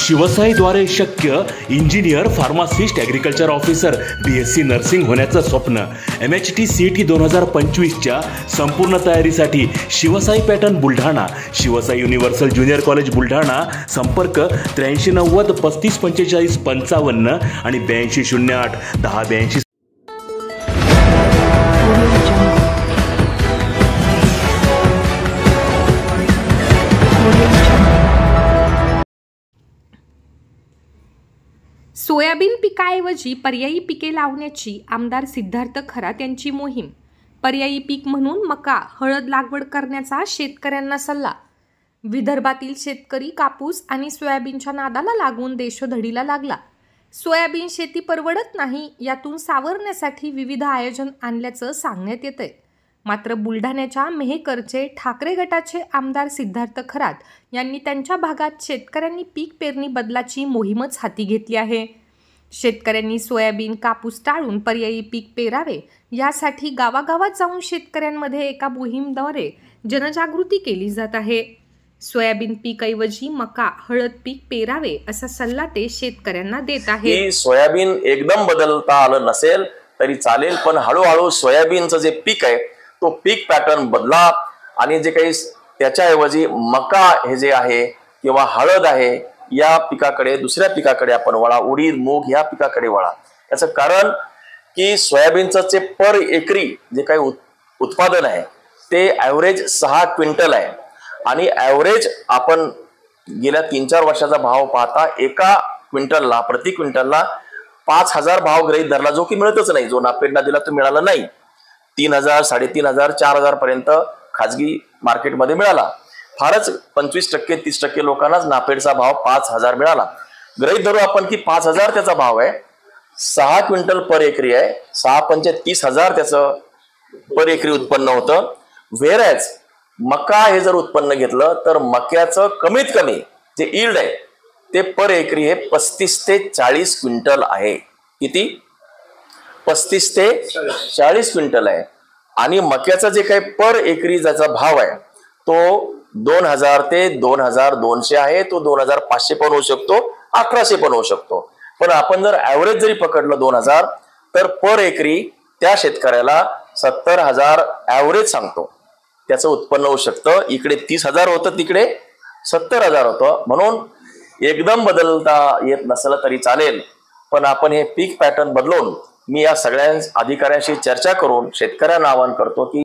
शिवसाईद्वारे शक्य engineer, pharmacist, agriculture officer, BSc nursing होण्याचं स्वप्न MHT CET 2025च्या संपूर्ण तयारीसाठी Shivsai pattern Buldhana, Shivsai universal junior college Buldhana. संपर्क 8390 3545 55 आणि 8208 1082. सोयाबीन पिकाऐवजी पर्यायी पिके लावण्याची आमदार सिद्धार्थ खरात यांची मोहीम. पर्यायी पीक म्हणून मका, हळद लागवड करण्याचा शेतकऱ्यांना सल्ला. विदर्भातील शेतकरी कापूस आणि सोयाबीनच्या नादाला लागून देशोधडीला लागला. सोयाबीन शेती परवडत नाही, यातून सावरण्यासाठी विविध आयोजन आणल्याचं सांगण्यात येतंय. मात्र बुलढाण्याच्या मेहकरचे ठाकरे गटाचे आमदार सिद्धार्थ खरात यांनी त्यांच्या भागात शेतकऱ्यांनी पीक पेरणी बदलाची मोहीमच हाती घेतली आहे. शेतकऱ्यांनी सोयाबीन, कापूस टाळून पर्यायी पीक पेरावे, यासाठी गावागावात जाऊन शेतकऱ्यांमध्ये एका मोहीमद्वारे जनजागृती केली जात आहे. सोयाबीन पीकऐवजी मका, हळद पीक पेरावे असा सल्ला ते शेतकऱ्यांना देत आहेत. सोयाबीन एकदम बदलता आलं नसेल तरी चालेल, पण हळूहळू सोयाबीनचं जे पीक आहे तो पीक पॅटर्न बदला आणि जे काही त्याच्याऐवजी मका हे जे आहे किंवा हळद आहे या पिकाकडे, दुसऱ्या पिकाकडे आपण वळा. उडीद, मूग या पिकाकडे वळा. याचं कारण की सोयाबीनचं जे पर एकरी जे काही उत्पादन आहे ते ॲव्हरेज 6 क्विंटल आहे आणि ॲव्हरेज आपण गेल्या 3-4 वर्षाचा भाव पाहता एका क्विंटलला, प्रति क्विंटलला 5000 भाव गृहीत धरला, जो की मिळतच नाही. जो नापेडला दिला तो मिळाला नाही. 3000, 3500, 4000 पर्यंत खाजगी मार्केटमध्ये मिळाला. फारच 25%, 30% लोकांनाच नापेडचा भाव 5000 मिळाला. गृहीत धरू आपण की 5000 त्याचा भाव आहे, 6 क्विंटल पर एकरी आहे, 6 पंचे 30,000 त्याचं पर एकरी उत्पन्न होतं. व्हेरॅज मका हे जर उत्पन्न घेतलं तर मक्याचं कमीत कमी जे यील्ड आहे ते पर एकरी हे 35 ते 40 क्विंटल आहे. किती? 35 ते 40 क्विंटल आहे. आणि मक्याचा जे काही पर एकरी ज्याचा भाव आहे तो 2000 ते 2200 आहे. तो 2500 पण होऊ शकतो, 1800 पण होऊ शकतो. पण आपण जर ॲव्हरेज जरी पकडलं 2000 तर पर एकरी त्या शेतकऱ्याला 70,000 ॲव्हरेज सांगतो त्याचं उत्पन्न होऊ शकतं. इकडे 30,000 होतं, तिकडे 70,000 होतं. म्हणून एकदम बदलता येत नसलं तरी चालेल, पण आपण हे पीक पॅटर्न बदलून मी या सगळ्या अधिकाऱ्यांशी चर्चा करून शेतकऱ्यांना आवाहन करतो की